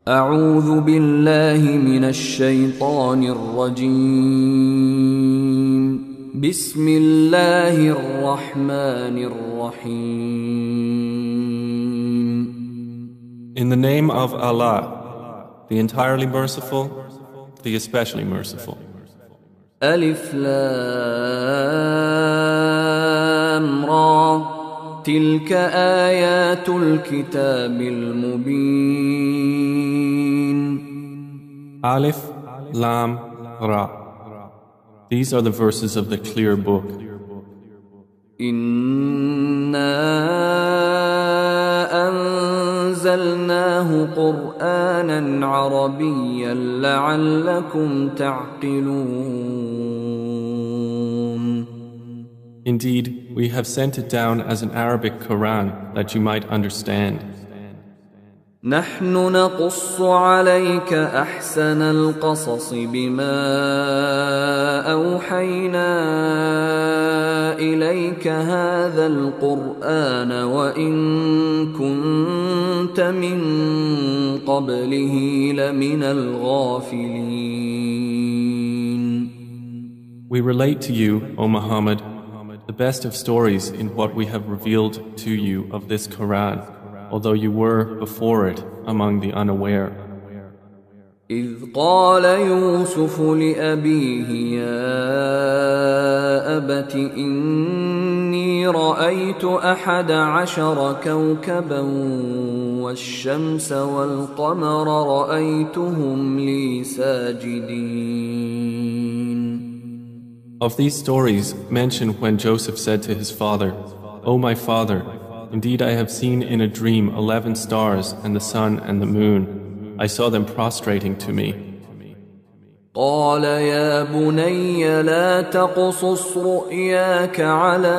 أعوذ بالله من الشيطان الرجيم بسم الله الرحمن الرحيم In the name of Allah, the entirely merciful, the especially merciful. ألف لام را تلك آيات الكتاب المبين Alif, Lam, Ra. These are the verses of the clear book. إنا أنزلناه قرآنا عربيا لعلكم تعقلون. Indeed, we have sent it down as an Arabic Quran that you might understand. نحن نقص عليك أحسن القصص بما أوحينا إليك هذا القرآن وإن كنت من قبله لمن الغافلين. We relate to you, O Muhammad, the best of stories in what we have revealed to you of this Quran, although you were before it among the unaware. إذ قال يوسف لأبيه يا أبت إني رأيت 11 كوكبا والشمس والقمر رأيتهم لي ساجدين. Of these stories, mention when Joseph said to his father, O my father, indeed I have seen in a dream 11 stars and the sun and the moon. I saw them prostrating to me. قال يا بني لا تقصص رؤياك على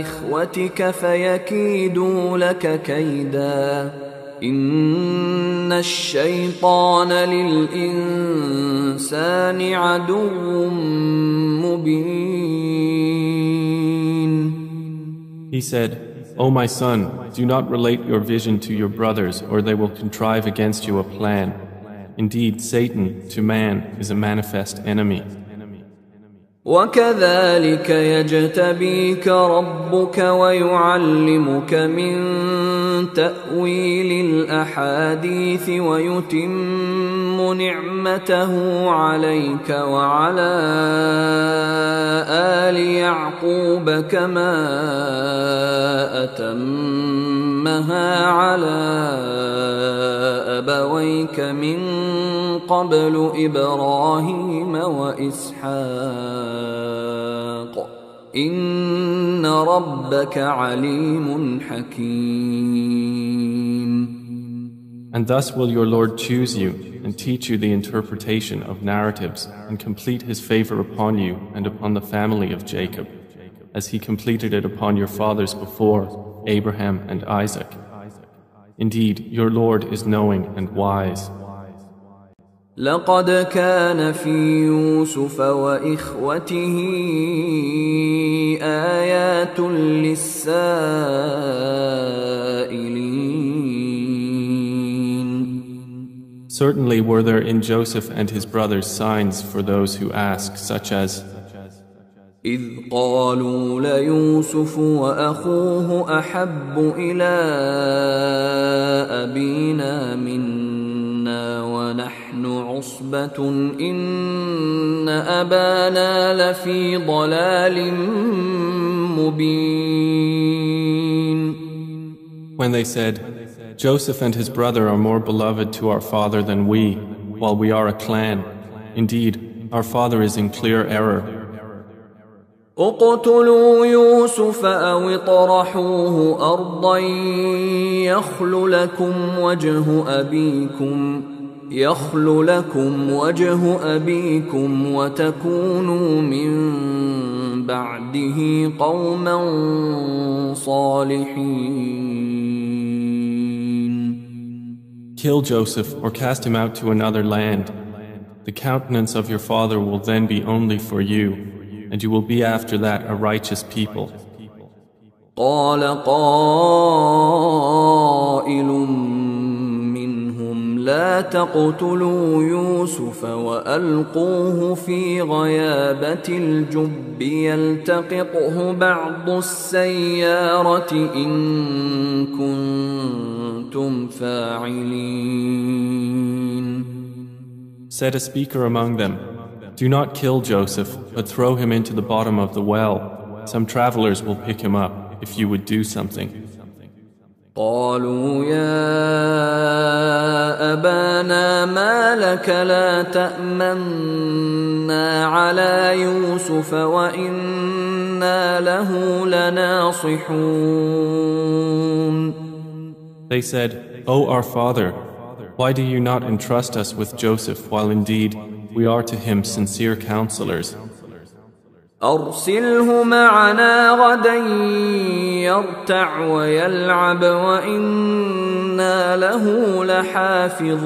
إخوتك فيكيدوا لك كيدا إن الشيطان للإنسان عدو مبين. He said, O my son, do not relate your vision to your brothers or they will contrive against you a plan. Indeed, Satan to man is a manifest enemy. وكذلك يجتبيك ربك ويعلمك من تأويل الأحاديث ويتم نعمته عليك وعلى آل يعقوب كما أتمها على أبويك من قبل إبراهيم وإسحاق إن ربك عليم حكيم. And thus will your Lord choose you and teach you the interpretation of narratives and complete his favor upon you and upon the family of Jacob, as he completed it upon your fathers before, Abraham and Isaac. Indeed, your Lord is knowing and wise. لقد كان في يوسف وإخوته آيات للسائلين. Certainly were there in Joseph and his brothers signs for those who ask, such as إذ قالوا ليوسف وأخوه أحب إلى أبينا منا ونحن عصبة إن أبانا لفي ضلال مبين. When they said, Joseph and his brother are more beloved to our father than we, while we are a clan. Indeed, our father is in clear error. اقتلوا يوسف أو اطرحوه أرضا يخل لكم وجه أبيكم وتكونوا من بعده قوما صالحين. Kill Joseph or cast him out to another land. The countenance of your father will then be only for you, and you will be after that a righteous people. قال قائل منهم لا تقتلوا يوسف وألقوه في غيابة الجب يلتقطه بعض السيارة إن كنتم فاعلين. Said a speaker among them, "Do not kill Joseph, but throw him into the bottom of the well. Some travelers will pick him up if you would do something." قالوا يا أبانا ما لك لا تأمنا على يوسف وإنا له لناصحون. They said, "O our father, why do you not entrust us with Joseph while indeed we are to him sincere counselors?" أرسله معنا غدا يرتع ويلعب وإنا له لحافظون.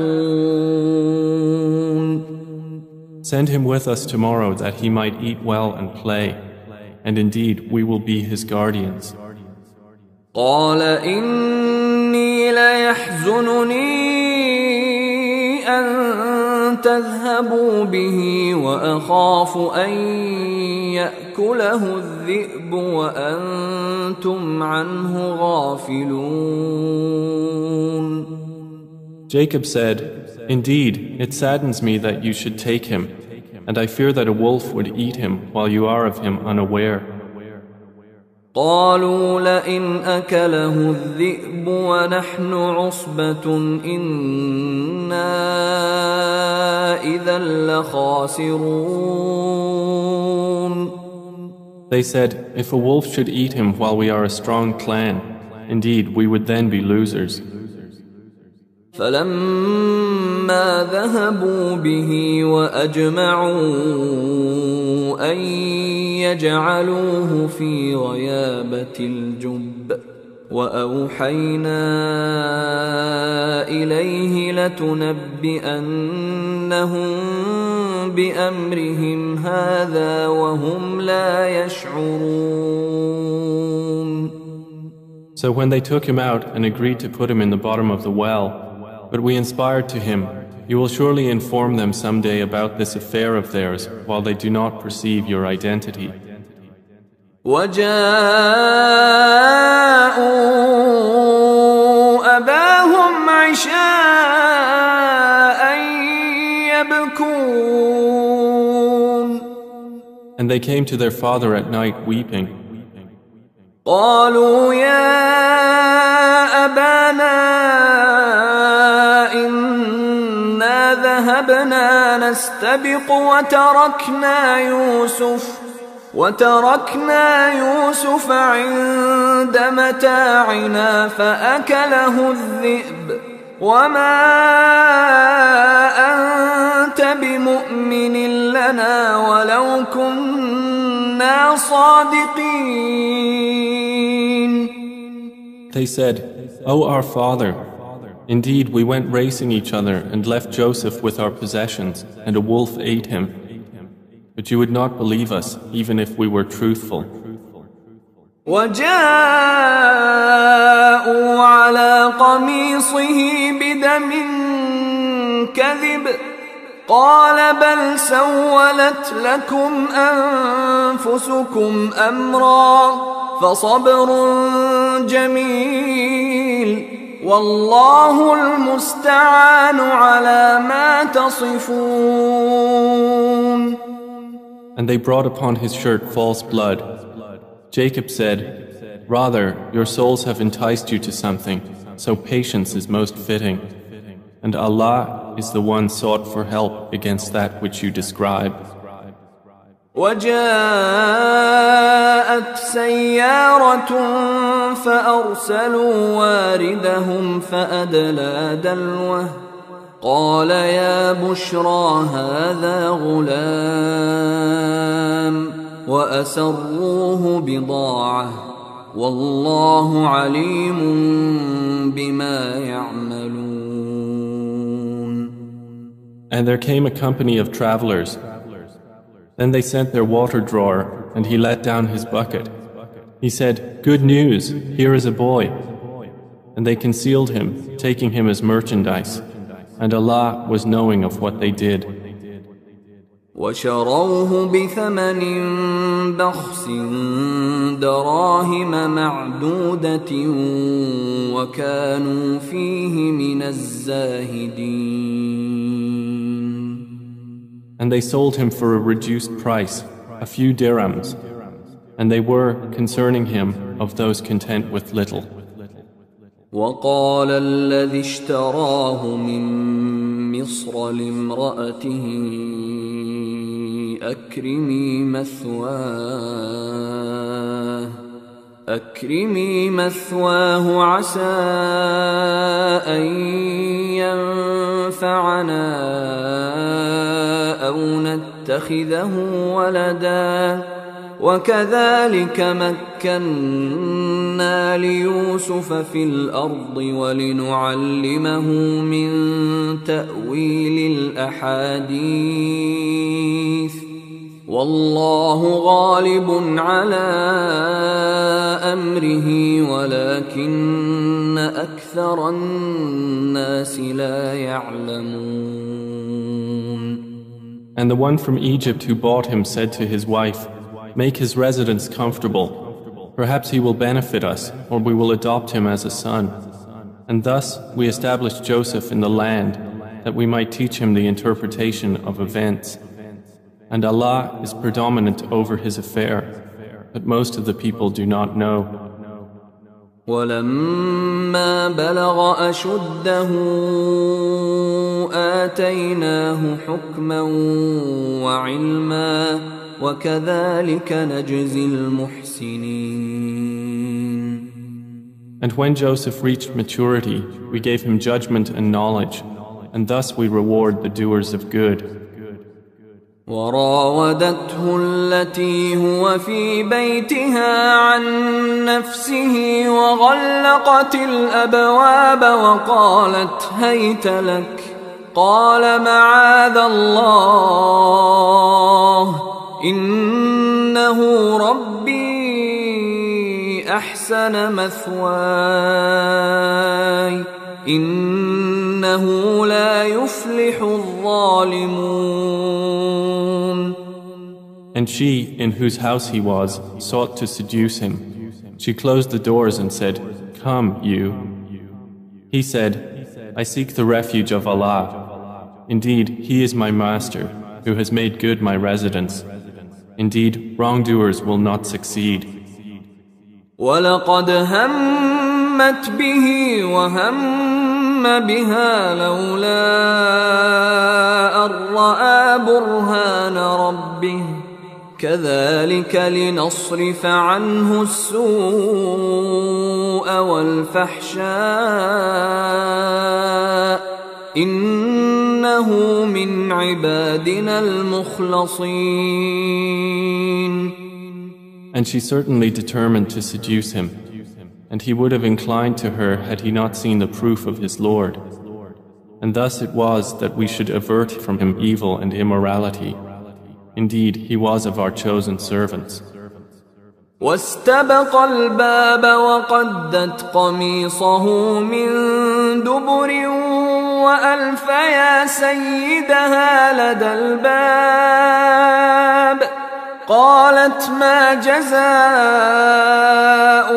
Send him with us tomorrow that he might eat well and play, and indeed we will be his guardians. قال إني ليحزنني أن تذهبوا به وأخاف أن يأكله الذئب وأنتم عنه غافلون. Jacob said, "Indeed, it saddens me that you should take him, and I fear that a wolf would eat him while you are of him unaware." قالوا لئن أكله الذئب ونحن عصبة إنا إذا لخاسرون. They said, "If a wolf should eat him while we are a strong clan, indeed we would then be losers." فلما ذهبوا به وأجمعوا أن يجعلوه في غيابة الجب وأوحينا إليه لتنبئنهم بأمرهم هذا وهم لا يشعرون. So when they took him out and agreed to put him in the bottom of the well, but we inspired to him, "You will surely inform them someday about this affair of theirs while they do not perceive your identity." وجاءوا أباهم عشاء يبكون. And they came to their father at night weeping. قالوا يا أبانا إنا ذهبنا نستبق وتركنا يوسف عند متاعنا فأكله الذئب وما أنت بمؤمن لنا ولو كنا صادقين. They said, "O our father, indeed we went racing each other and left Joseph with our possessions, and a wolf ate him. But you would not believe us, even if we were truthful." وجاءوا على قميصه بدم كذب قال بل سولت لكم أنفسكم أمرا فصبر جميل والله المستعان على ما تصفون. And they brought upon his shirt false blood. Jacob said, "Rather, your souls have enticed you to something, so patience is most fitting. And Allah is the one sought for help against that which you describe." وجاءت سيارة فأرسلوا واردهم فأدلى دلوه قال يا بشرى هذا غلام وأسروه بضاعة والله عليم بما يعملون. And there came a company of travelers. Then they sent their water drawer, and he let down his bucket. He said, "Good news, here is a boy." And they concealed him, taking him as merchandise. and Allah was knowing of what they did. وشروه بثمن بخس دراهم معدودة وكانوا فيه من الزاهدين. And they sold him for a reduced price, a few dirhams, and they were, concerning him, of those content with little. وقال الذي اشتراه من مصر لامرأته أكرمي مثواه عسى أن ينفعنا أو نتخذه ولدا وكذلك مكنا ليوسف في الأرض ولنعلمه من تأويل الأحاديث والله غالب على أمره ولكن أكثر الناس لا يعلمون. And the one from Egypt who bought him said to his wife, "Make his residence comfortable. Perhaps he will benefit us, or we will adopt him as a son." And thus we established Joseph in the land, that we might teach him the interpretation of events. And Allah is predominant over his affair, but most of the people do not know. ولما بلغ أشده آتيناه حكما وعلما وكذلك نجزي المحسنين. And when Joseph reached maturity, we gave him judgment and knowledge, and thus we reward the doers of good. وراودته التي هو في بيتها عن نفسه وغلقت الأبواب وقالت هيت لك قال معاذ الله إنه ربي أحسن مثواي إنه لا يفلح الظالمون. And she, in whose house he was, sought to seduce him. She closed the doors and said, "Come, you." He said, "I seek the refuge of Allah. Indeed, He is my master, who has made good my residence. Indeed, wrongdoers will not succeed." وَلَقَدْ هَمَّتْ بِهِ وَهَمَّ بِهَا لَوْلَا أَن رَّأَىٰ بُرْهَانَ رَبِّهِ كَذَلِكَ لِنَصْرِفَ عَنْهُ السُّوءَ وَالْفَحْشَاءَ إِنَّهُ مِنْ عِبَادِنَا الْمُخْلَصِينَ. And she certainly determined to seduce him, and he would have inclined to her had he not seen the proof of his Lord. And thus it was that we should avert from him evil and immorality. Indeed, he was of our chosen servants. واستبق الباب وقدت قميصه من دبر وألف يا سيدها لدى الباب قالت ما جزاء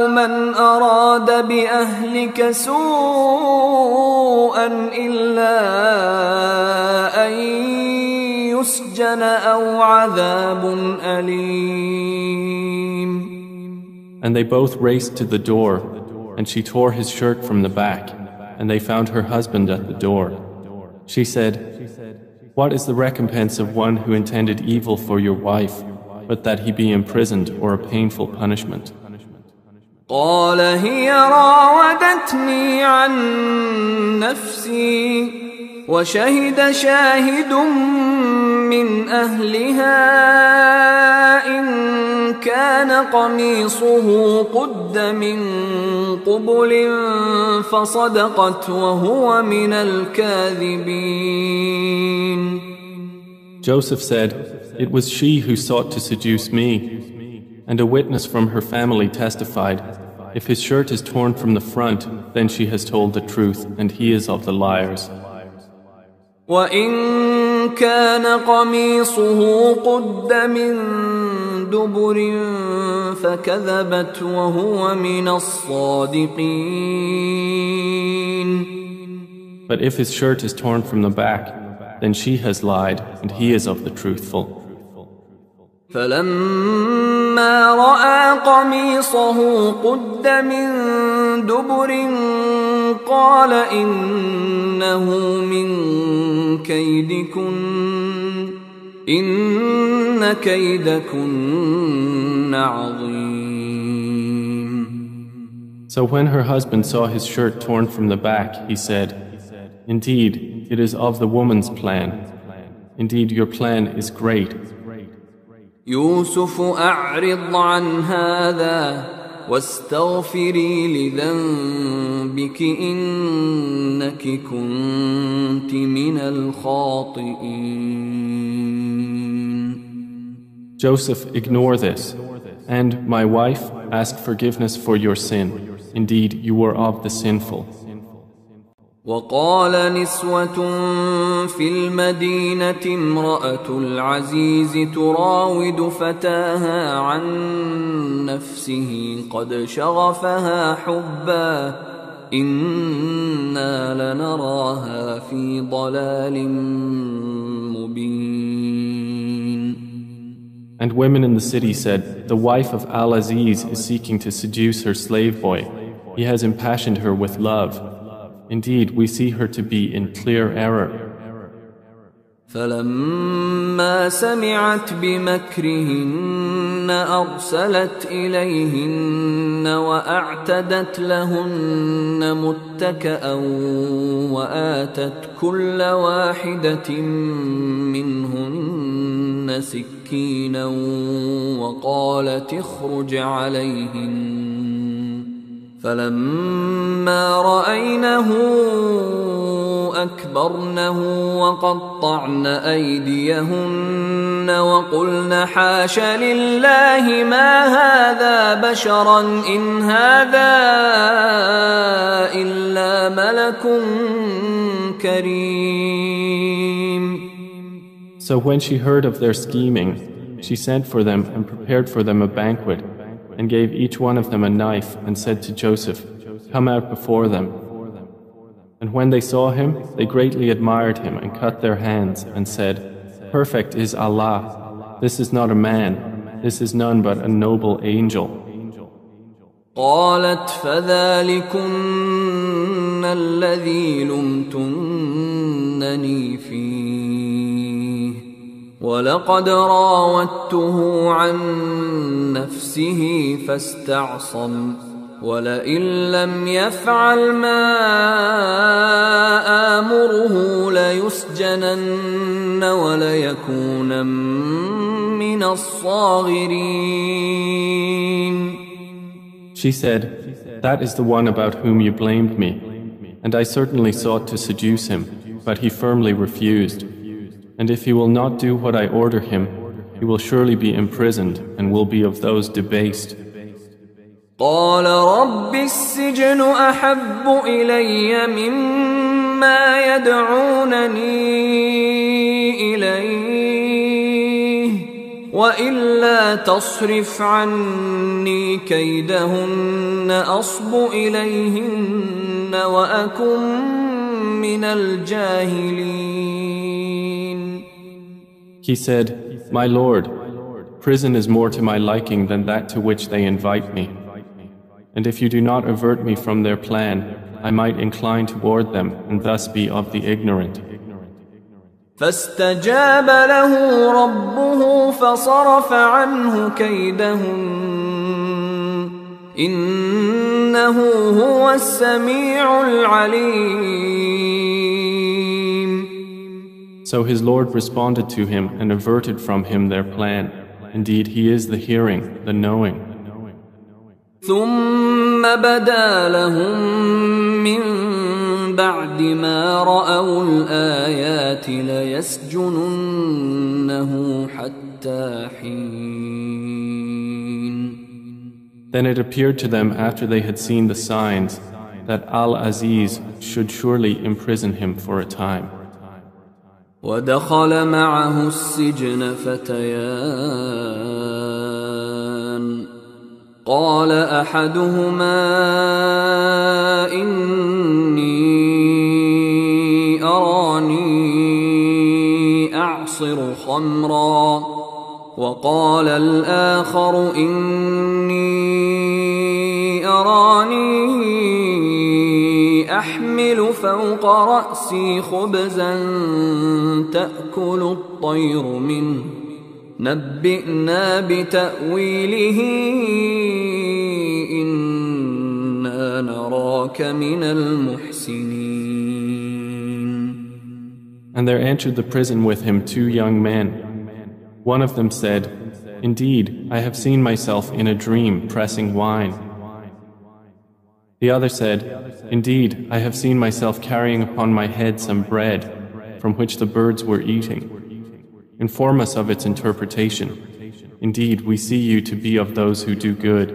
من أراد بأهلك سوءا إلا أن يسجن أو عذاب أليم. And they both raced to the door, and she tore his shirt from the back, and they found her husband at the door. She said, "What is the recompense of one who intended evil for your wife, but that he be imprisoned or a painful punishment?" قال هي راودتني عن نفسي وشهد شاهد من أهلها إن كان قميصه قد من قبل فصدقت وهو من الكاذبين. Joseph said, "It was she who sought to seduce me." And a witness from her family testified, "If his shirt is torn from the front, then she has told the truth, and he is of the liars." وإن كان قميصه قد من دبر فكذبت وهو من الصادقين. But if his shirt is torn from the back, then she has lied and he is of the truthful. فلما رأى قميصه قد من دبر قال إنه من كيدكن إن كيدكن عظيم. So when her husband saw his shirt torn from the back, he said, "Indeed, it is of the woman's plan. Indeed, your plan is great." يوسف أعرض عن هذا واستغفري لذنبك إنك كنت من الخاطئين. Joseph, ignore this. And, my wife, ask forgiveness for your sin. Indeed, you were of the sinful. وقال نسوة في المدينة امرأة العزيز تراود فتاها عن نفسه قد شغفها حبا إنا لنراها في ضلال مبين. And women in the city said, the wife of Al-Aziz is seeking to seduce her slave boy. He has impassioned her with love. Indeed, we see her to be in clear error. فلما سمعت بمكرهن أرسلت إليهن وأعتدت لهن متكأ وآتت كل واحدة منهن سكينا وقالت اخرج عليهن فلما رأينه أكبرنه وقطعن أيديهن وقلن حاش لله ما هذا بشرا إن هذا إلا ملك كريم. So when she heard of their scheming, she sent for them and prepared for them a banquet, and gave each one of them a knife and said to Joseph, "Come out before them." And when they saw him, they greatly admired him and cut their hands and said, "Perfect is Allah. This is not a man. This is none but a noble angel." قالت فذلكن الذي لمتنني فيه ولقد راودته عن نفسه فاستعصم ولئن لم يفعل ما آمره ليسجنن وليكون من الصاغرين. She said, "That is the one about whom you blamed me, and I certainly sought to seduce him, but he firmly refused. And if he will not do what I order him, he will surely be imprisoned and will be of those debased." قال رب السجن أحب إلي مما يدعونني إليه وإلا تصرف عني كيدهن أصب إليهن وأكن من الجاهلين. He said, "My Lord, prison is more to my liking than that to which they invite me. And if you do not avert me from their plan, I might incline toward them and thus be of the ignorant." فاستجاب له ربه فصرف عنه كيدهن إنه هو السميع العليم. So his Lord responded to him and averted from him their plan. Indeed, he is the hearing, the knowing. ثم بدا لهم من بعد ما رأوا الآيات ليسجننه حتى حين. Then it appeared to them after they had seen the signs that Al-Aziz should surely imprison him for a time. ودخل معه السجن فتيان قال أحدهما إني أراني أعصر خمرا وقال الآخر إني أراني أحمل فوق رأسي خبزا تأكل الطير منه نبئنا بتأويله إنا نراك من المحسنين. And there entered the prison with him 2 young men. One of them said, "Indeed, I have seen myself in a dream pressing wine." The other said, "Indeed, I have seen myself carrying upon my head some bread, from which the birds were eating. Inform us of its interpretation. Indeed, we see you to be of those who do good."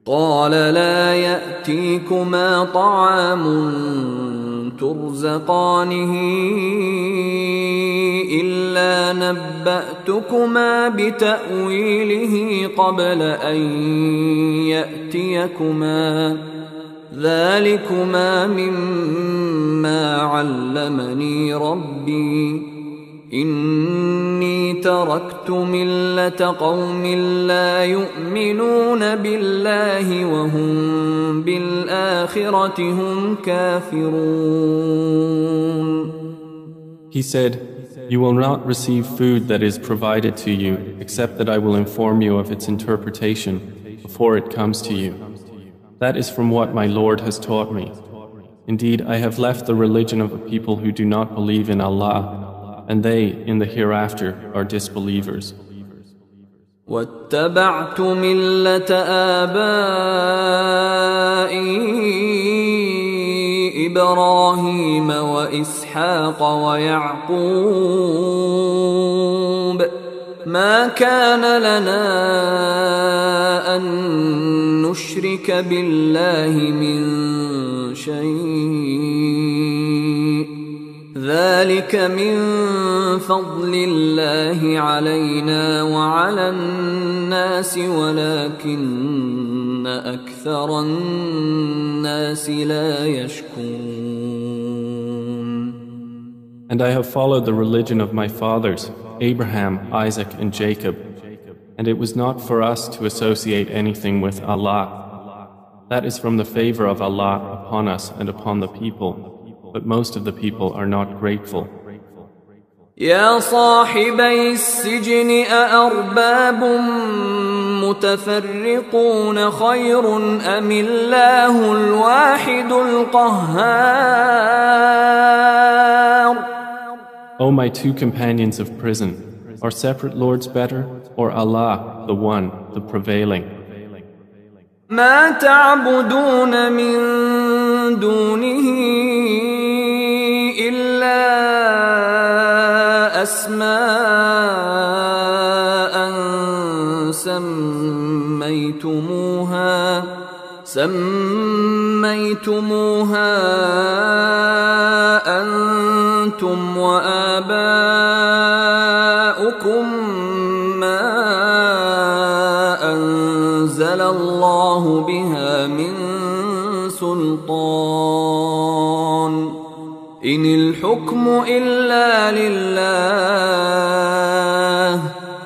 قال لا يأتيكما طعام ترزقانه إلا نبأتكما بتأويله قبل أن يأتيكما ذلكما مما علمني ربي إني تركت ملة قوم لا يؤمنون بالله وهم بالآخرة هم كافرون. He said, "You will not receive food that is provided to you except that I will inform you of its interpretation before it comes to you. That is from what my Lord has taught me. Indeed, I have left the religion of a people who do not believe in Allah, and they, in the hereafter, are disbelievers." واتبعت ملة آبائي إبراهيم وإسحاق ويعقوب ما كان لنا أن نشرك بالله من شيء ذلك من فضل الله علينا وعلى الناس ولكن أكثر الناس لا يشكرون. And I have followed the religion of my fathers, Abraham, Isaac, and Jacob, and it was not for us to associate anything with Allah. That is from the favor of Allah upon us and upon the people. But most of the people are not grateful. يا صاحبي السجن أأرباب متفرقون خير أم الله الواحد القهار. O my 2 companions of prison, are separate lords better, or Allah, the one, the prevailing? ما تعبدون من دونه إلا أسماء سميتموها أنتم وآباؤكم ما أنزل الله بها من سلطان إن الحكم إلا لله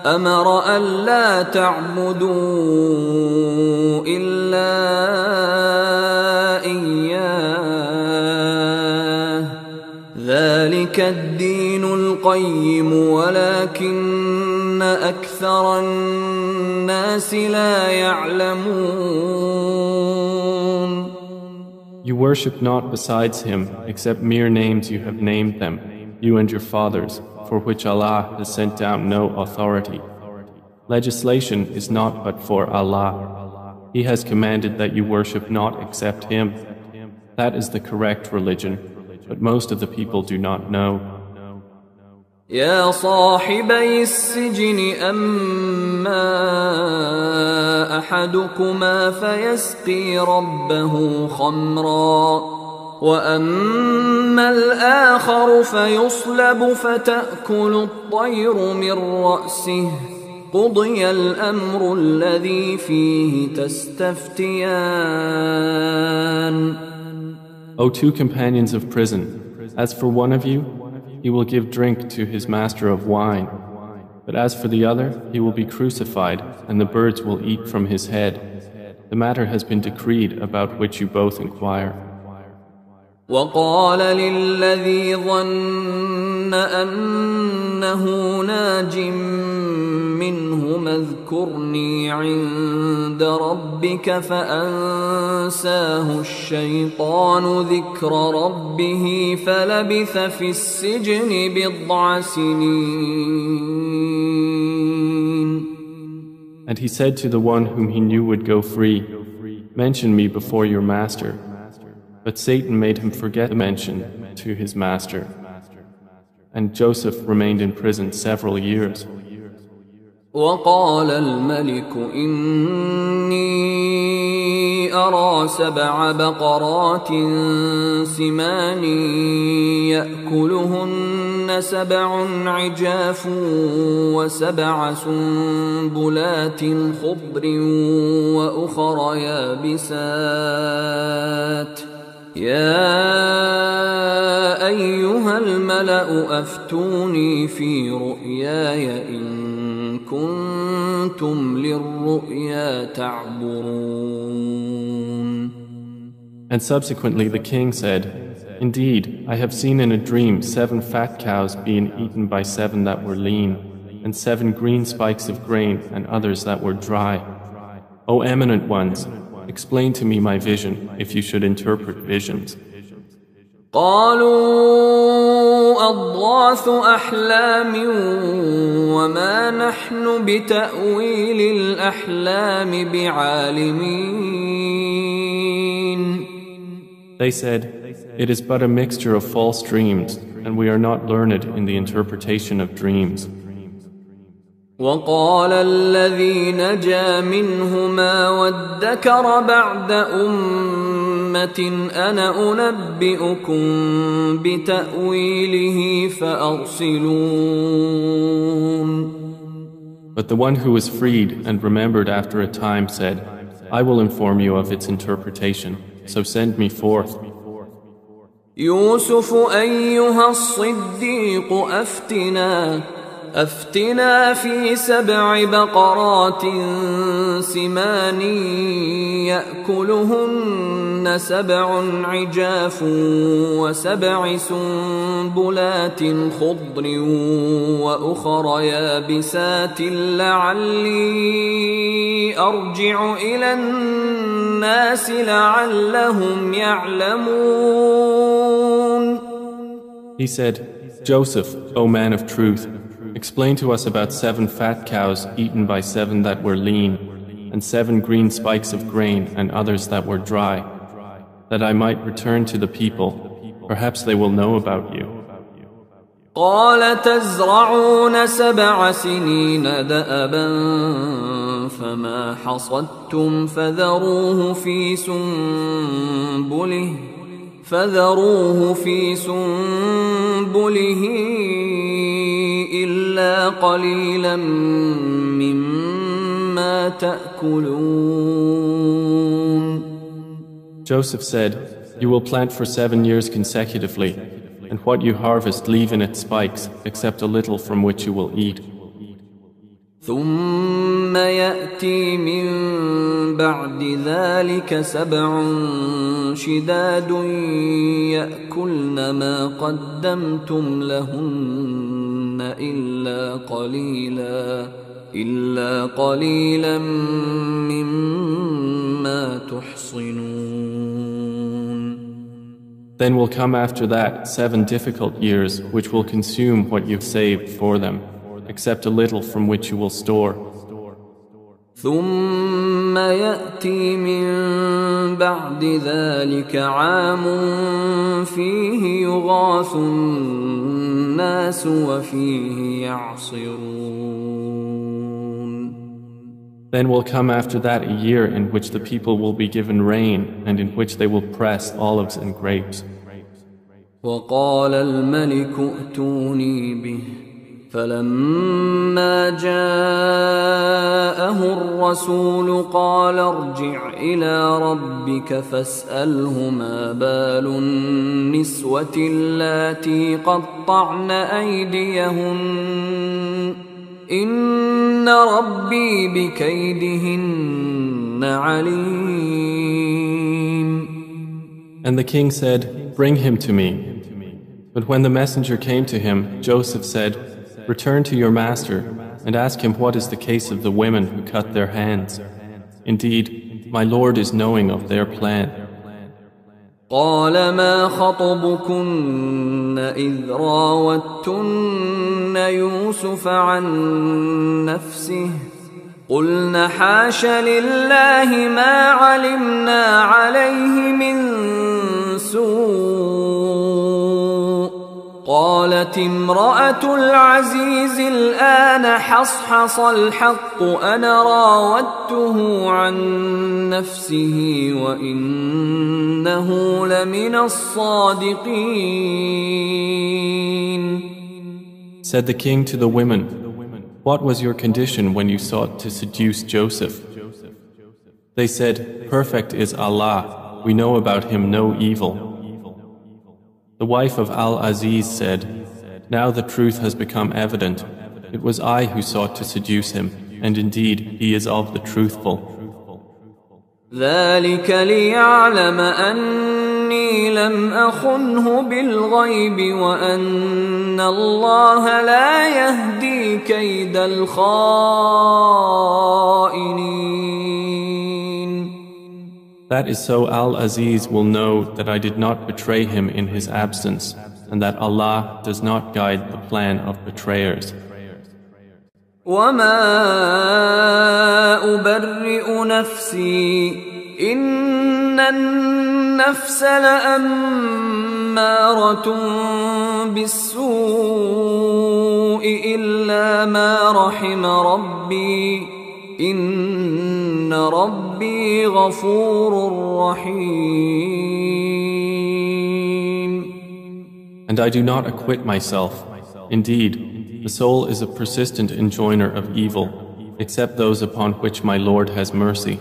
أمر ألا تعبدوا إلا إياه ذلك الدين القيم ولكن أكثر الناس لا يعلمون. You worship not besides him except mere names you have named them, you and your fathers, for which Allah has sent down no authority. Legislation is not but for Allah. He has commanded that you worship not except him. That is the correct religion, but most of the people do not know. يا صاحبي السجن أما أحدكما فيسقي ربه خمرا وأما الآخر فيصلب فتأكل الطير من رأسه قضي الأمر الذي فيه تستفتيان. O two companions of prison, as for one of you, he will give drink to his master of wine. But as for the other, he will be crucified, and the birds will eat from his head. The matter has been decreed about which you both inquire. وقال للذي ظن أنه ناج منهم اذكرني عند ربك فأنساه الشيطان ذكر ربه فلبث في السجن بضع سنين. And he said to the one whom he knew would go free, "Mention me before your master." But Satan made him forget the mention to his master. And Joseph remained in prison several years. وقال الملك إني أرى 7 بقرات سمان يأكلهن 7 عجاف و7 سنبلات خضر وأخر يابسات يا أيها الملأ أفتوني في رؤياي إن كنتم للرؤيا تعبرون. And subsequently the king said, "Indeed, I have seen in a dream 7 fat cows being eaten by 7 that were lean, and 7 green spikes of grain and others that were dry. O eminent ones, explain to me my vision if you should interpret visions." قالوا أضغاث أحلام وما نحن بتأويل الأحلام بعالمين. They said, "It is but a mixture of false dreams, and we are not learned in the interpretation of dreams." وقال الذي نجا منهما وادكر بعد أمة أنا أنبئكم بتأويله فأرسلون. But the one who was freed and remembered after a time said, "I will inform you of its interpretation, so send me forth." يوسف أيها الصديق أفتنا في 7 بقرات سمان يأكلهن 7 عجاف و7 سنبلات خضر وأخر يابسات لعلي أرجع إلى الناس لعلهم يعلمون. He said, "Joseph, O man of truth, explain to us about 7 fat cows eaten by 7 that were lean, and 7 green spikes of grain and others that were dry, that I might return to the people. Perhaps they will know about you." قال تزرعون 7 سنين دأبا فما حصدتم فذروه في سنبله إلا قليلا مما تأكلون. Joseph said, "You will plant for 7 years consecutively, and what you harvest leave in its spikes, except a little from which you will eat. ثم يأتي من بعد ذلك 7 شداد يأكلن ما قدمتم لهن إلا قليلا مما تحصنون. Then will come after that 7 difficult years which will consume what you've saved for them, except a little from which you will store. ثم يأتي من بعد ذلك عام فيه يغاث الناس وفيه يعصرون. Then will come after that a year in which the people will be given rain and in which they will press olives and grapes. وقال الملك ائتوني به فلما جاءه الرسول قال ارجع إلى ربك فاسأله ما بال النسوة اللاتي قطعن أيديهن إن ربي بكيدهن عليم. And the king said, "Bring him to me." But when the messenger came to him, Joseph said, "Return to your master and ask him what is the case of the women who cut their hands. Indeed, my Lord is knowing of their plan." قال ما خطبكن إذ راوتن يوسف عن نفسه قلن حاش لله ما علمنا عليه من سوء قالت امرأة العزيز الآن حصحص الحق أنا راودته عن نفسه وإنه لمن الصادقين. Said the king to the women, "What was your condition when you sought to seduce Joseph?" They said, "Perfect is Allah. We know about him no evil." The wife of Al-Aziz said, "Now the truth has become evident. It was I who sought to seduce him, and indeed he is of the truthful." ذلك ليعلم أني لم أخنه بالغيب وأن الله لا يهدي كيد الخائنين. That is so Al-Aziz will know that I did not betray him in his absence, and that Allah does not guide the plan of betrayers. وما أبرئ نفسي إن النفس لأمارة بالسوء إلا ما رحم ربي إن ربي غفور رحيم. And I do not acquit myself. Indeed, the soul is a persistent enjoiner of evil, except those upon which my Lord has mercy.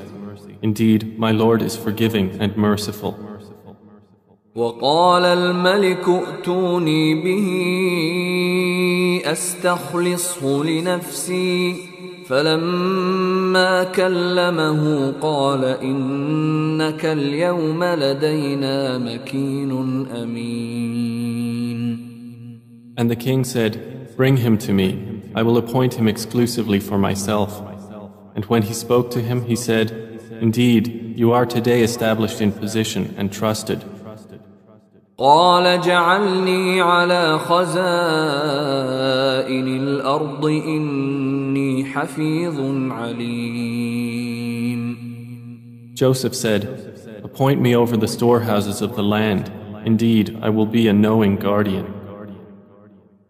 Indeed, my Lord is forgiving and merciful. وقال الملك ائتوني به أستخلصه لنفسي فلما كلمه قال إنك اليوم لدينا مكين أمين. And the king said, "Bring him to me. I will appoint him exclusively for myself." And when he spoke to him, he said, "Indeed, you are today established in position and trusted." قال جعلني على خزائن الأرض إني حفيظ عليم. Joseph said, "Appoint me over the storehouses of the land. Indeed, I will be a knowing guardian."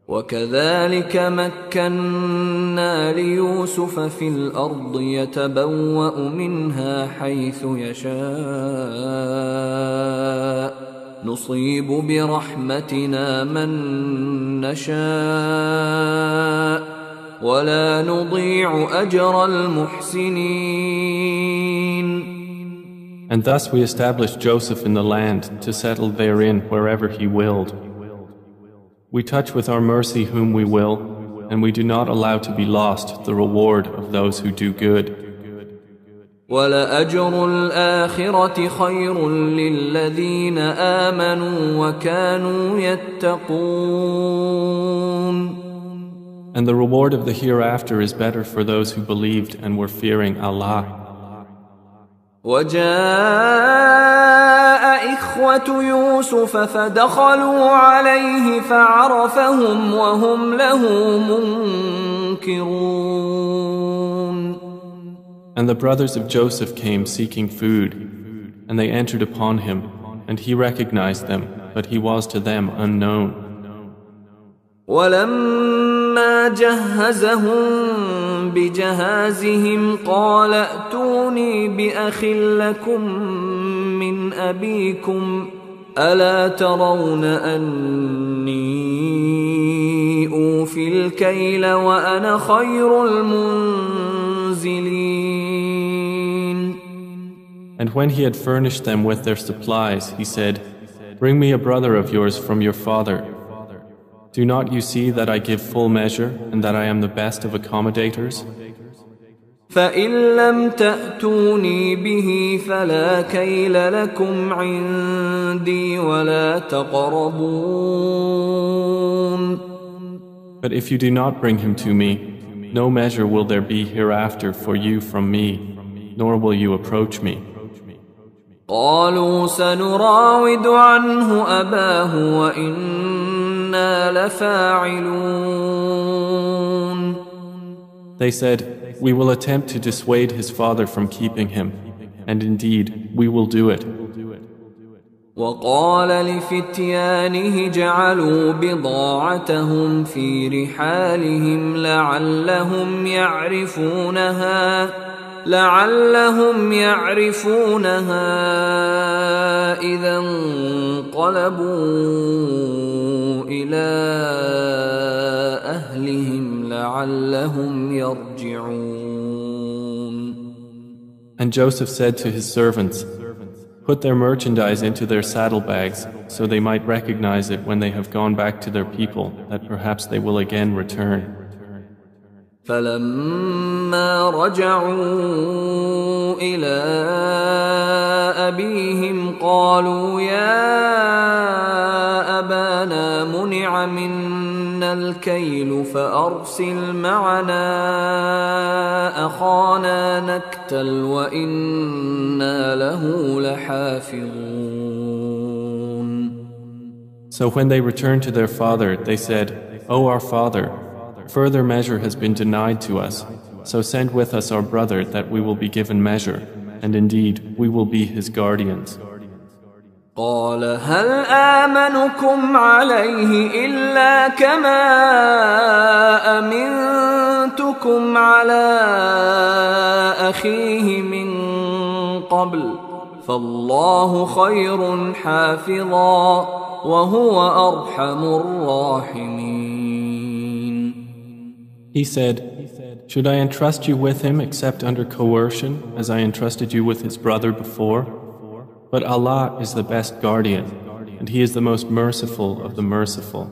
وكذلك مكنا ليوسف في الأرض يتبوأ منها حيث يشاء نصيب برحمتنا من نشاء ولا نضيع أجر المحسنين. And thus we established Joseph in the land to settle therein wherever he willed. We touch with our mercy whom we will, and we do not allow to be lost the reward of those who do good. وَلَأَجْرُ الْآخِرَةِ خَيْرٌ لِلَّذِينَ آمَنُوا وَكَانُوا يَتَّقُونَ. And the reward of the hereafter is better for those who believed and were fearing Allah. وجاء إخوة يوسف فدخلوا عليه فعرفهم وهم له منكرون. And the brothers of Joseph came seeking food, and they entered upon him, and he recognized them, but he was to them unknown. ولما جهزهم بجهازهم قال ائتوني بأخ لكم من أبيكم ألا ترون أني أوفي الكيل وأنا خير المنزلين. And when he had furnished them with their supplies, he said, "Bring me a brother of yours from your father. Do not you see that I give full measure and that I am the best of accommodators? فإن لم تأتوني به فلا كيل لكم عندي ولا تقربون." But if you do not bring him to me, no measure will there be hereafter for you from me, nor will you approach me. قالوا سنراود عنه أباه وإنا لفاعلون. They said, "We will attempt to dissuade his father from keeping him, and indeed we will do it." وقال لفتيانه جعلوا بضاعتهم في رحالهم لعلهم يعرفونها إذا انقلبوا إلى أهلهم لعلهم يرجعون. And Joseph said to his servants, "Put their merchandise into their saddlebags, so they might recognize it when they have gone back to their people, that perhaps they will again return." فلما رجعوا إلى أبيهم قالوا يا أبانا منع منا الكيل فأرسل معنا أخانا نكتل وإنا له لحافظون. So when they returned to their father, they said, "O our father, further measure has been denied to us, so send with us our brother that we will be given measure, and indeed we will be his guardians." قال هل آمنكم عليه إلا كما أمنتكم على أخيه من قبل فالله خير حافظا وهو أرحم الراحمين. He said, "Should I entrust you with him except under coercion, as I entrusted you with his brother before? But Allah is the best guardian, and He is the most merciful of the merciful."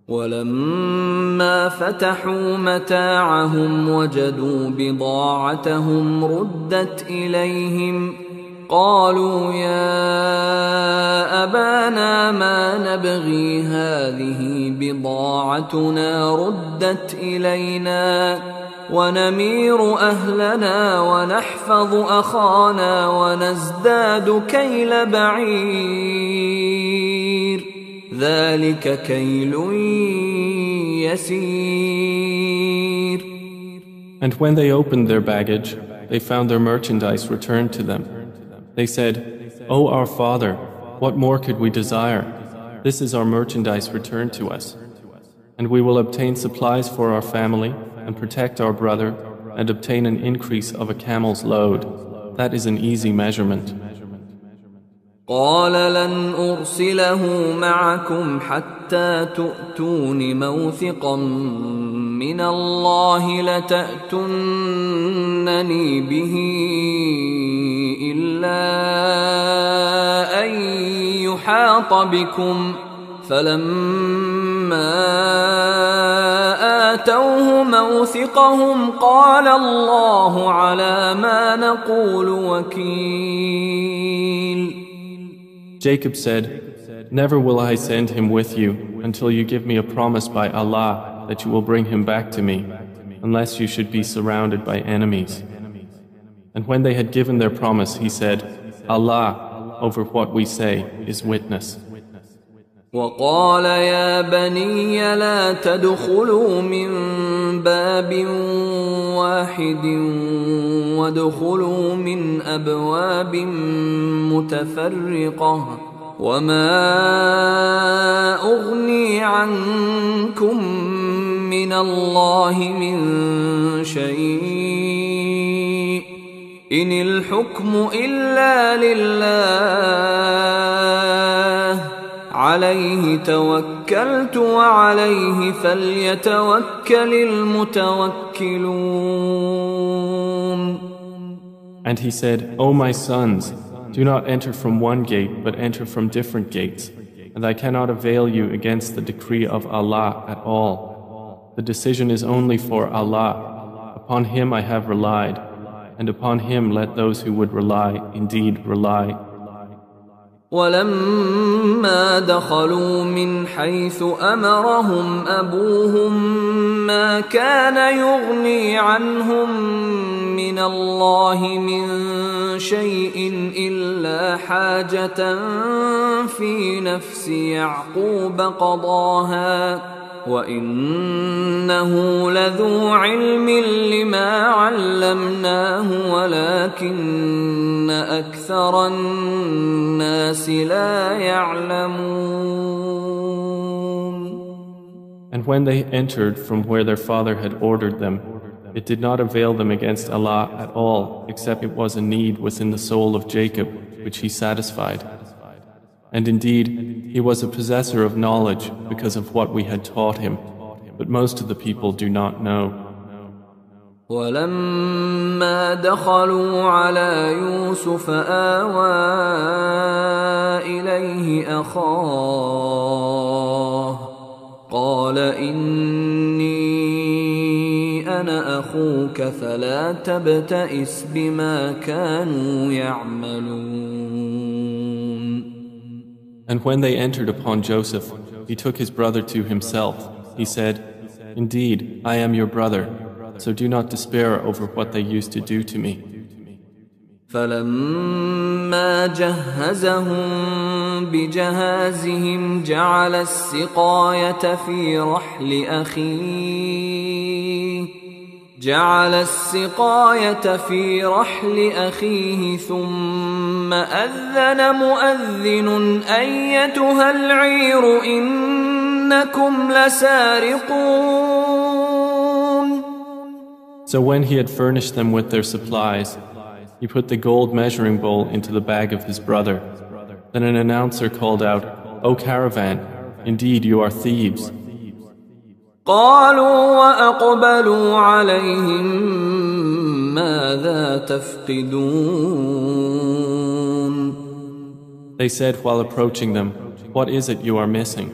ولما فتحوا متاعهم وجدوا بضاعتهم ردت إليهم قالوا يا أبانا ما نبغي هذه بضاعتنا ردت إلينا ونمير أهلنا ونحفظ أخانا ونزداد كيل بعير ذلك كيل يسير. And when they opened their baggage, they found their merchandise returned to them. They said, "O our father, what more could we desire? This is our merchandise returned to us. And we will obtain supplies for our family and protect our brother and obtain an increase of a camel's load. That is an easy measurement." قال لن أرسله معكم حتى تؤتون موثقا من الله لتأتونني به إلا أن يحاط بكم فلما آتوه موثقهم قال الله على ما نقول وكيل. Jacob said, "Never will I send him with you until you give me a promise by Allah that you will bring him back to me, unless you should be surrounded by enemies." And when they had given their promise, he said, "Allah, over what we say, is witness." وقال يا بني لا تدخلوا من باب واحد وادخلوا من أبواب متفرقة وما أغني عنكم من الله من شيء إن الحكم إلا لله عليه توكلت وعليه فليتوكل المتوكلون. And he said, O my sons, do not enter from one gate, but enter from different gates, and I cannot avail you against the decree of Allah at all. The decision is only for Allah. Upon Him I have relied, and upon Him let those who would rely indeed rely. ولما دخلوا من حيث أمرهم أبوهم ما كان يغني عنهم من الله من شيء إلا حاجة في نفس يعقوب قضاها وإنه لذو علم لما علمناه ولكن أكثر الناس لا يعلمون. And when they entered from where their father had ordered them, it did not avail them against Allah at all, except it was a need within the soul of Jacob, which he satisfied. And indeed, he was a possessor of knowledge because of what we had taught him, but most of the people do not know. ولما دخلوا على يوسف آوى إليه أخاه قال إني أنا أخوك فلا تبتئس بما كانوا يعملون. And when they entered upon Joseph, he took his brother to himself. He said, Indeed, I am your brother, so do not despair over what they used to do to me. فلما جهزهم بجهازهم جعل السقاية في رحل أخيه ثم أذن مؤذن أيتها العير إنكم لسارقون. So when he had furnished them with their supplies, he put the gold measuring bowl into the bag of his brother. Then an announcer called out, O caravan, indeed you are thieves. قالوا وأقبلوا عليهم ماذا تفقدون. They said while approaching them, What is it you are missing?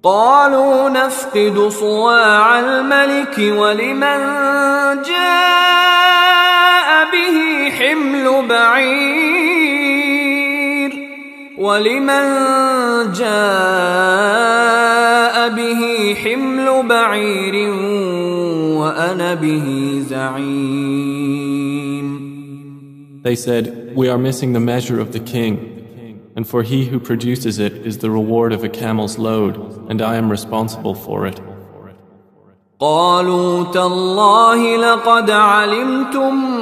قالوا نفقد صواع الملك ولمن جاء به حمل بعير وأنا به زعيم. They said, We are missing the measure of the king, and for he who produces it is the reward of a camel's load, and I am responsible for it. قالوا تالله لقد علمتم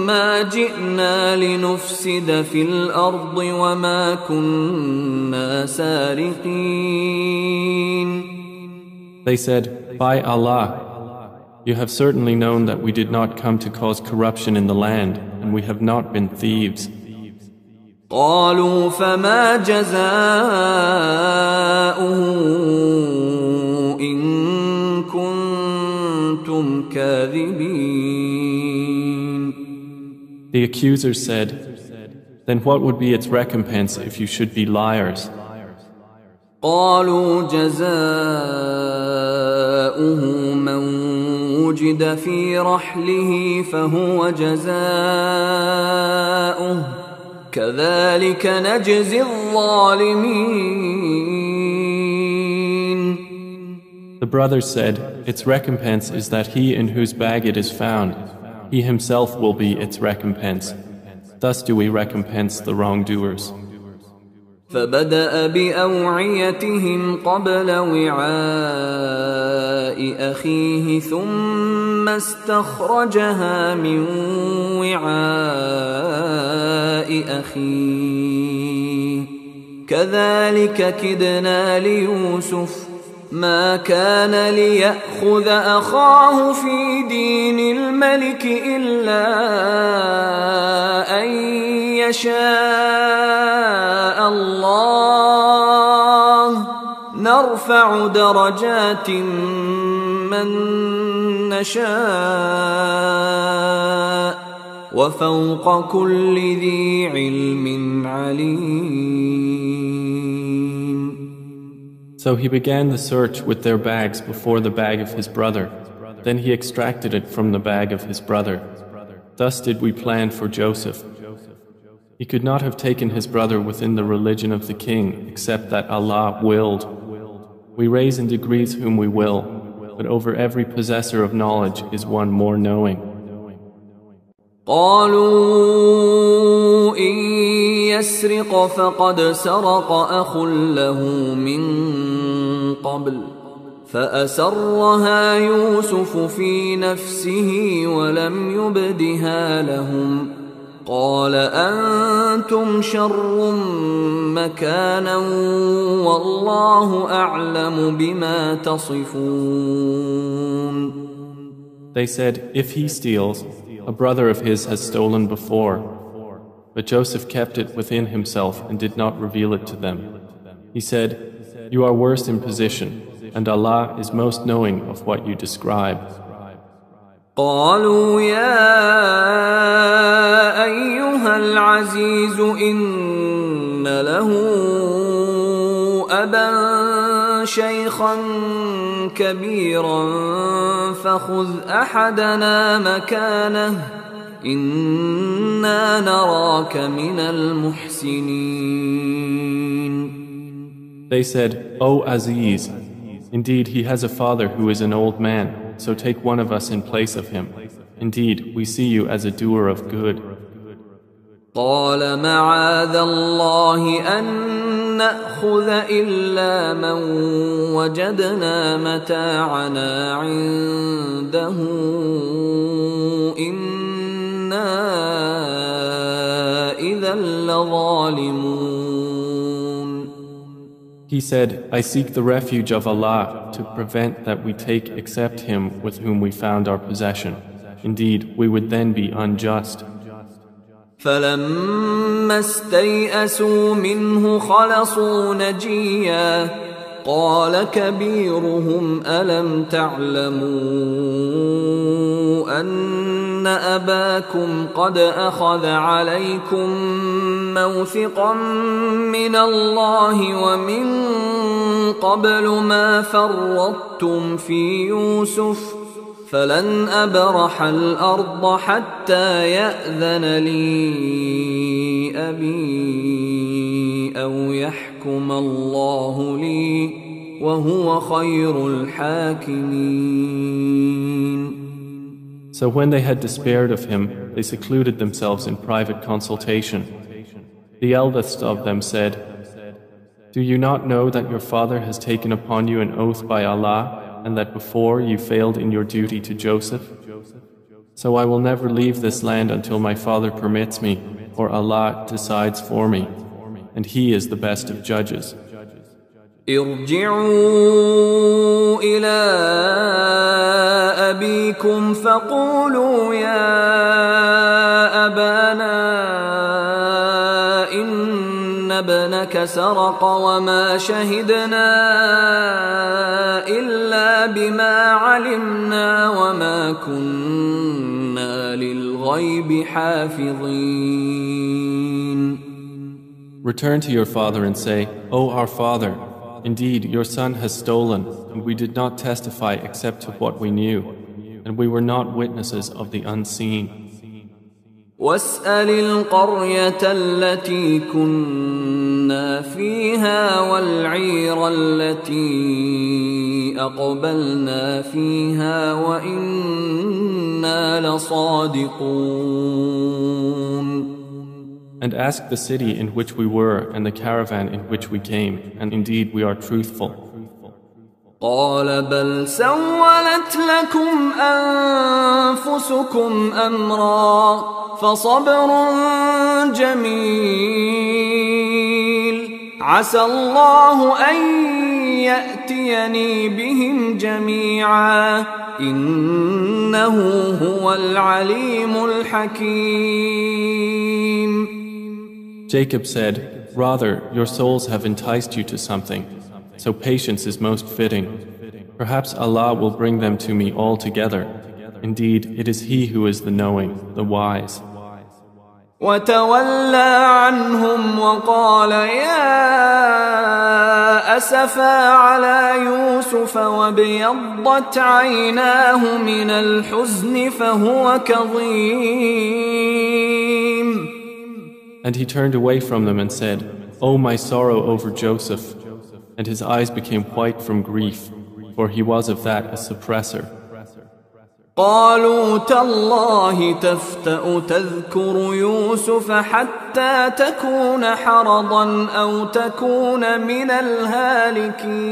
ما جئنا لنفسد في الأرض وما كنا سارقين. They said, By Allah, you have certainly known that we did not come to cause corruption in the land, and we have not been thieves. قالوا فما جزاؤه إن كنتم كاذبين. The accusers said, Then what would be its recompense if you should be liars? قالوا جزاؤه من وجد في رحله فهو جزاؤه كذلك نجزي الظالمين. The brothers said, Its recompense is that he in whose bag it is found, he himself will be its recompense. Thus do we recompense the wrongdoers. فبدأ بأوعيتهم قبل وعاء أخيه ثم استخرجها من وعاء أخيه كذلك كدنا ليوسف ما كان ليأخذ أخاه في دين الملك إلا يشاء الله نرفع درجات من نشاء وفوق كل ذي علم عليم. So he began the search with their bags before the bag of his brother. Then he extracted it from the bag of his brother. Thus did we plan for Joseph. He could not have taken his brother within the religion of the king except that Allah willed. We raise in degrees whom we will, but over every possessor of knowledge is one more knowing. قالوا إن يسرق فقد سرق أخ له من قبل فأسرها يوسف في نفسه ولم يبدها لهم قال أنتم شر مكانا والله أعلم بما تصفون. They said, if he steals, a brother of his has stolen before. But Joseph kept it within himself and did not reveal it to them. He said, you are worse in position, and Allah is most knowing of what you describe. قالوا يا أيها العزيز إن له أبا شيخا كبيرا فخذ أحدنا مكانه إنا نراك من المحسنين. They said, O Aziz, indeed he has a father who is an old man, so take one of us in place of him. Indeed, we see you as a doer of good. قال معاذ الله أن نأخذ إلا من وجدنا متاعنا عنده إنا إذا لظالمون. He said, I seek the refuge of Allah to prevent that we take except him with whom we found our possession. Indeed, we would then be unjust. فلما استيئسوا منه خلصوا نجيا قال كبيرهم ألم تعلموا أن أباكم قد أخذ عليكم موثقا من الله ومن قبل ما فرطتم في يوسف فلن أبرح الأرض حتى يأذن لي أبي أو يحكم الله لي وهو خير الحاكمين. So when they had despaired of him, they secluded themselves in private consultation. The eldest of them said, Do you not know that your father has taken upon you an oath by Allah, and that before you failed in your duty to Joseph? So I will never leave this land until my father permits me, or Allah decides for me, and He is the best of judges. ارجعوا إلى أبيكم فقولوا يا أبانا إن ابنك سرق وما شهدنا إلا بما علمنا وما كنا للغيب حافظين. Return to your father and say, O our father, indeed your son has stolen, and we did not testify except to what we knew, and we were not witnesses of the unseen. واسأل القرية التي كنا فيها والعير التي أقبلنا فيها وإنا لصادقون. And ask the city in which we were and the caravan in which we came, and indeed we are truthful. قال بل سولت لكم أنفسكم أمرا فصبر جميل عسى الله أن يأتيني بهم جميعا إنه هو العليم الحكيم. Jacob said, "Rather, your souls have enticed you to something, so patience is most fitting. Perhaps Allah will bring them to me all together. Indeed, it is He who is the knowing, the wise." وتولى عنهم وقال يا أسفا على يوسف وابيضت عيناه من الحزن فهو كظيم. And he turned away from them and said, "O my sorrow over Joseph," and his eyes became white from grief, for he was of that a suppressor. قالوا تالله تفتأ تذكر يوسف حتى تكون حرضا أو تكون من الهالكين.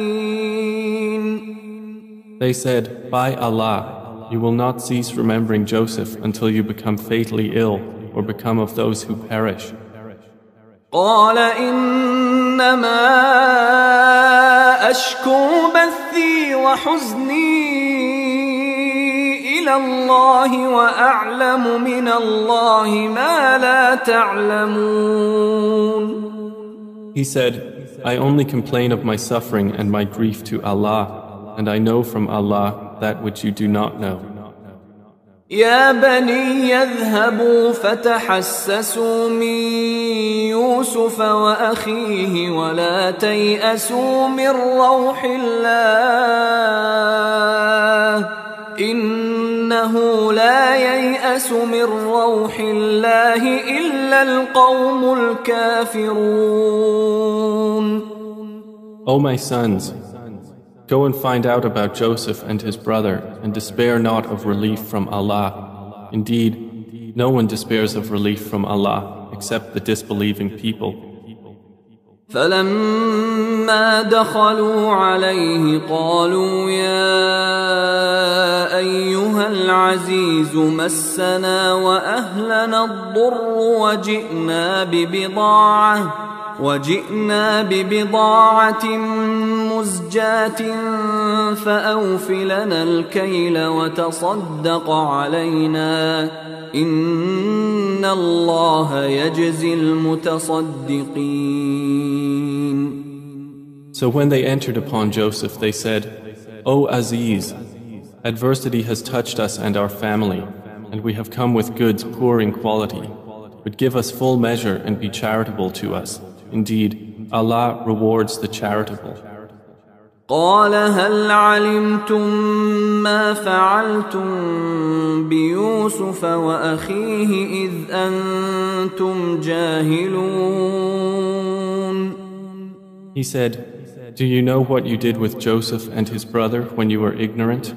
They said, "By Allah, you will not cease remembering Joseph until you become fatally ill or become of those who perish." قال إنما أشكو بثي وحزني إلى الله وأعلم من الله ما لا تعلمون. He said, "I only complain of my suffering and my grief to Allah, and I know from Allah that which you do not know." يا بني يذهبوا فتحسسوا من يوسف وأخيه ولا تيأسوا من روح الله إنه لا ييأس من روح الله إلا القوم الكافرون. O my sons, go and find out about Joseph and his brother, and despair not of relief from Allah. Indeed, no one despairs of relief from Allah except the disbelieving people. فلما دخلوا عليه قالوا يا أيها العزيز مسنا وأهلنا الضر وجئنا ببضاعة مزجاة فأوف لنا الكيل وتصدق علينا إن الله يجزي المتصدقين. So when they entered upon Joseph, they said, "O Aziz, adversity has touched us and our family, and we have come with goods poor in quality. But give us full measure and be charitable to us. Indeed, Allah rewards the charitable." قال هل علمتم ما فعلتم بيوسف وأخيه إذ أنتم جاهلون. He said, "Do you know what you did with Joseph and his brother when you were ignorant?"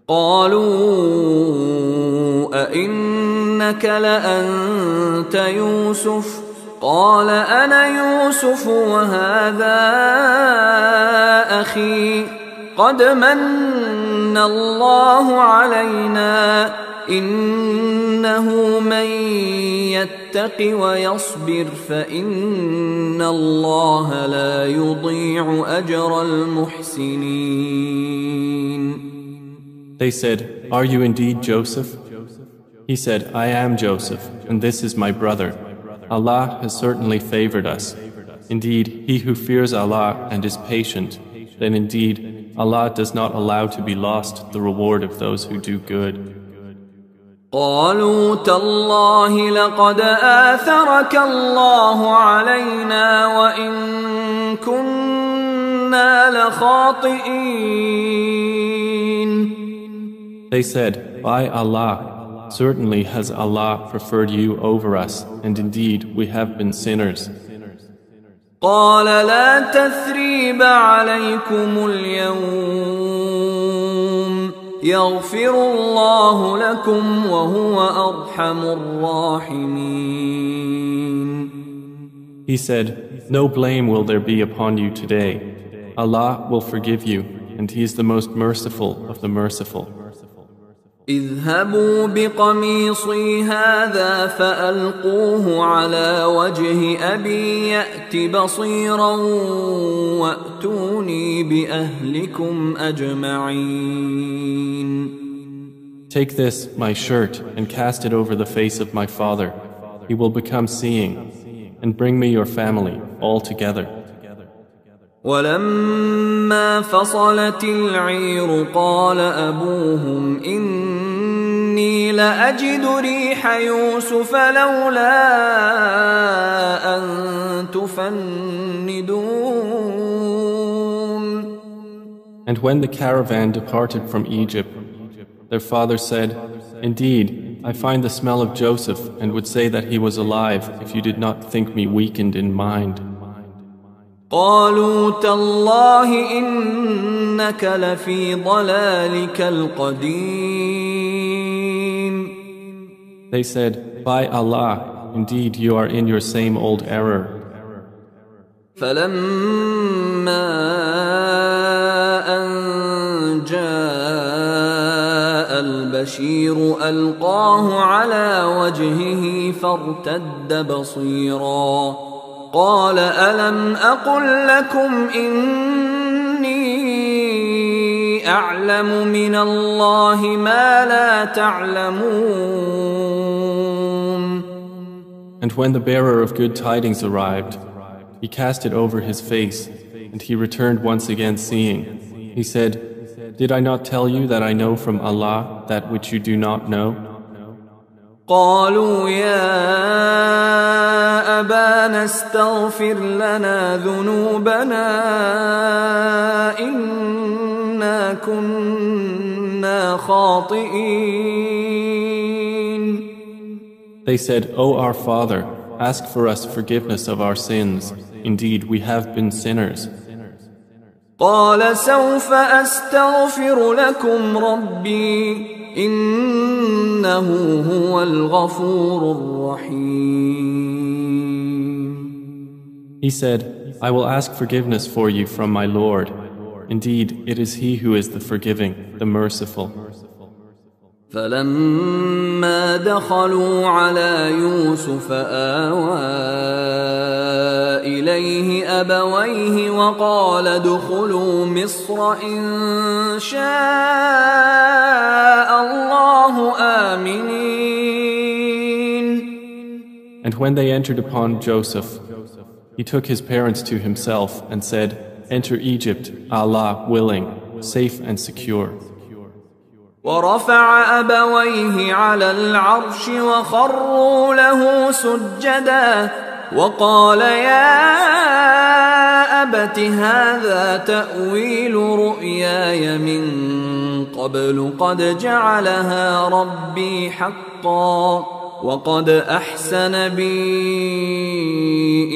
قالوا أئنك لأنت يوسف قال أنا يوسف وهذا أخي قد من الله علينا إنه من يتق ويصبر فإن الله لا يضيع أجر المحسنين. They said, "Are you indeed Joseph?" He said, "I am Joseph, and this is my brother. Allah has certainly favored us. Indeed, he who fears Allah and is patient, then indeed Allah does not allow to be lost the reward of those who do good." قالوا تالله لقد آثرك الله علينا وإن كنا لخاطئين. They said, "By Allah, certainly has Allah preferred you over us, and indeed we have been sinners." قال لا تثريب عليكم اليوم يغفر الله لكم وهو أرحم الراحمين. He said, "No blame will there be upon you today. Allah will forgive you, and He is the most merciful of the merciful." اذهبوا بقميصي هذا فألقوه على وجه أبي يأت بصيرا وأتوني بأهلكم أجمعين. Take this, my shirt, and cast it over the face of my father. He will become seeing. and bring me your family all together. ولما فصلت العير قال أبوهم إني لأجد ريح يوسف لولا أن تفندون. And when the caravan departed from Egypt, their father said, Indeed, I find the smell of Joseph and would say that he was alive if you did not think me weakened in mind. قالوا تالله إنك لفي ضلالك القديم. They said, By Allah, indeed you are in your same old error. فلما أن جاء البشير ألقاه على وجهه فارتد بصيرا قال ألم أقل لكم إني أعلم من الله ما لا تعلمون. And when the bearer of good tidings arrived, he cast it over his face, and he returned once again seeing. He said, Did I not tell you that I know from Allah that which you do not know? قالوا يا أبانا استغفر لنا ذنوبنا إنا كنا خاطئين. They said, O our Father, ask for us forgiveness of our sins. Indeed, we have been sinners. قال سوف أستغفر لكم ربي إنه هو الغفور الرحيم. He said, I will ask forgiveness for you from my Lord. Indeed, it is He who is the forgiving, the merciful. فلما دخلوا على يوسف آوى إليه أبويه وقال ادخلوا مصر إن شاء الله آمنين. And when they entered upon Joseph, he took his parents to himself and said, Enter Egypt, Allah willing, safe and secure. ورفع أبويه على العرش وخروا له سجدا وقال يا أبت هذا تأويل رؤياي من قبل قد جعلها ربي حقا وقد أحسن بي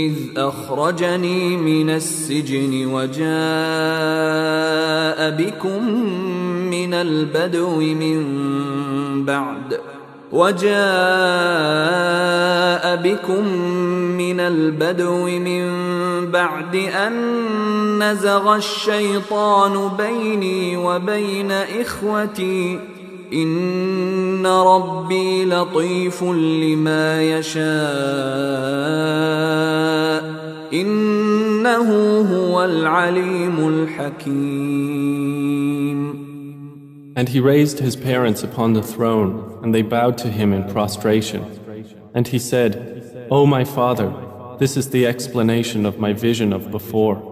إذ أخرجني من السجن وجاء بكم من البدو من بعد أن نزغ الشيطان بيني وبين إخوتي إن ربي لطيف لما يشاء إنه هو العليم الحكيم. And he raised his parents upon the throne, and they bowed to him in prostration. And he said, O my father, this is the explanation of my vision of before.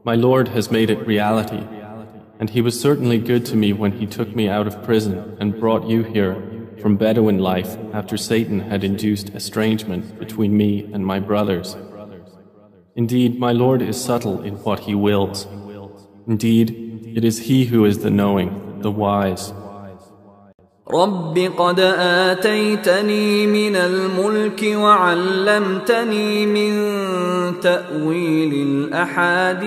My Lord has made it reality. And he was certainly good to me when he took me out of prison and brought you here from Bedouin life after Satan had induced estrangement between me and my brothers. Indeed, my Lord is subtle in what he wills. Indeed, it is he who is the knowing, the wise. رب قد آتيتني من الملك وعلمتني من تأويل الأحاديث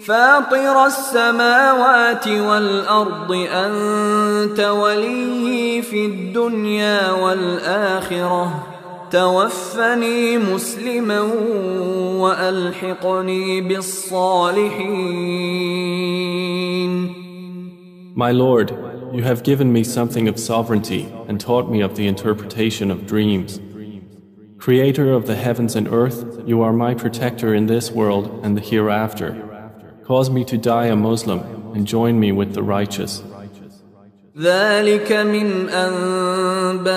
فاطر السماوات والأرض أنت ولي في الدنيا والآخرة توفني مسلما وألحقني بالصالحين. My Lord, you have given me something of sovereignty and taught me of the interpretation of dreams. Creator of the heavens and earth, you are my protector in this world and the hereafter. Cause me to die a Muslim and join me with the righteous. ذلك من أنباء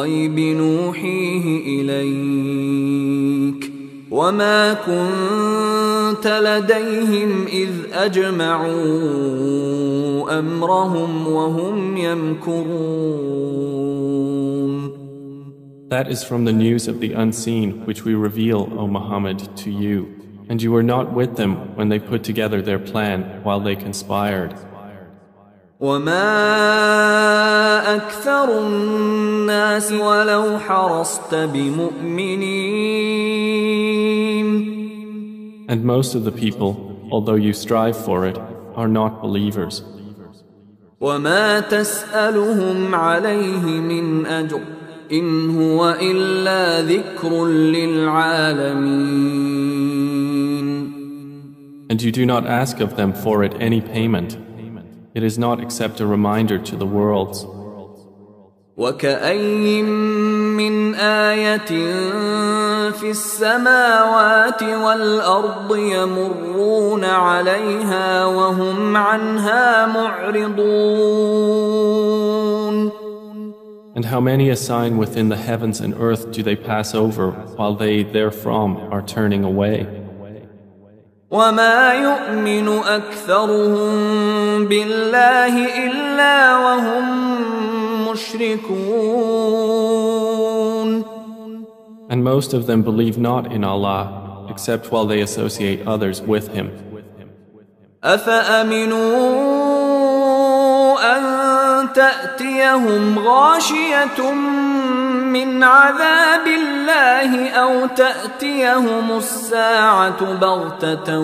الغيب نوحيه إليك وما كنت لديهم إذ أجمعوا أمرهم وهم يمكرون. That is from the news of the unseen which we reveal, O Muhammad, to you, and you were not with them when they put together their plan while they conspired. وما أكثر الناس ولو حرصت بمؤمنين. And most of the people, although you strive for it, are not believers. وما تسألهم عليه من أجر إن هو إلا ذكر للعالمين. And you do not ask of them for it any payment. It is not except a reminder to the worlds. وكأين من آية في السماوات والأرض يمرون عليها وهم عنها معرضون. And how many a sign within the heavens and earth do they pass over while they therefrom are turning away? وما يؤمن أكثرهم بالله إلا وهم مشركون. And most of them believe not in Allah except while they associate others with Him. أفأمنوا أن تأتيهم غاشية من عذاب الله أو تأتيهم الساعة بغتة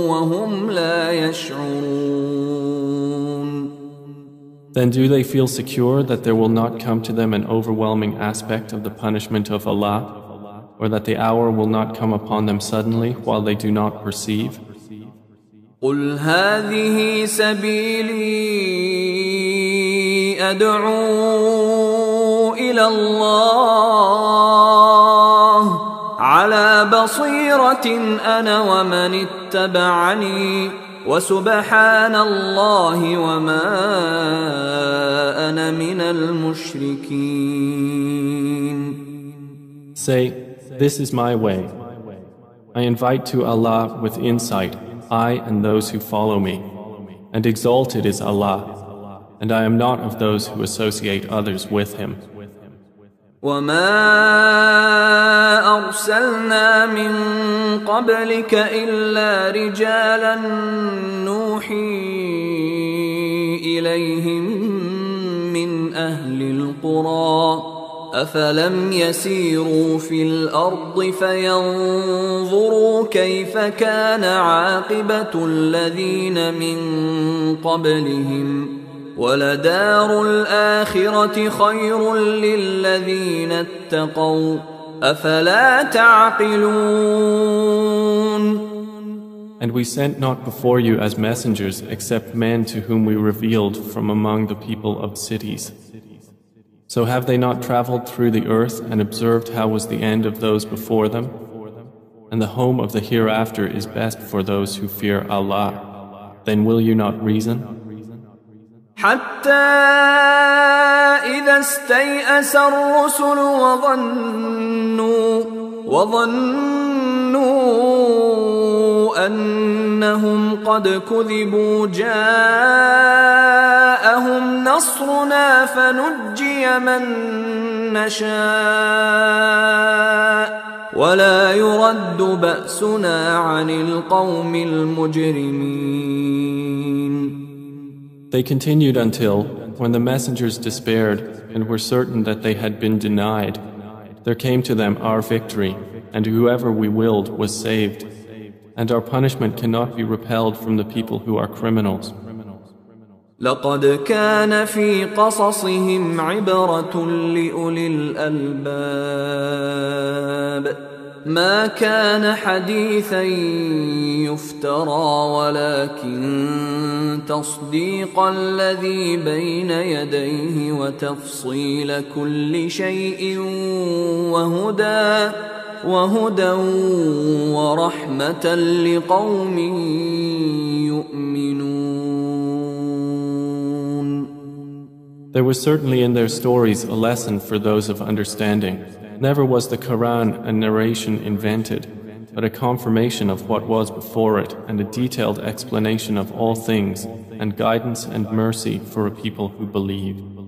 وهم لا يشعرون. Then do they feel secure that there will not come to them an overwhelming aspect of the punishment of Allah, or that the hour will not come upon them suddenly while they do not perceive? قل هذه سبيلي أدعو إلى الله على بصيرة أنا ومن اتبعني وسبحان الله وما أنا من المشركين. Say, this is my way. I invite to Allah with insight, I and those who follow me, and exalted is Allah, and I am not of those who associate others with Him. وما أرسلنا من قبلك إلا رجالا نوحي إليهم من أهل القرى أفلم يسيروا في الأرض فينظروا كيف كان عاقبة الذين من قبلهم ولدار الآخرة خير للذين اتقوا أفلا تعقلون. And we sent not before you as messengers except men to whom we revealed from among the people of cities. So have they not traveled through the earth and observed how was the end of those before them? And the home of the hereafter is best for those who fear Allah. Then will you not reason? حتى إذا استيأس الرسل وظنوا أنهم قد كذبوا جاءهم نصرنا فنجي من نشاء ولا يرد بأسنا عن القوم المجرمين. They continued until, when the messengers despaired and were certain that they had been denied, there came to them our victory, and whoever we willed was saved, and our punishment cannot be repelled from the people who are criminals. لقد كان في قصصهم عبرة لأولي الألباب ما كان حديثا يفترى ولكن تصديق الذي بين يديه وتفصيل كل شيء وهدى ورحمة لقوم يؤمنون. There was certainly in their stories a lesson for those of understanding. Never was the Quran a narration invented, but a confirmation of what was before it and a detailed explanation of all things and guidance and mercy for a people who believe.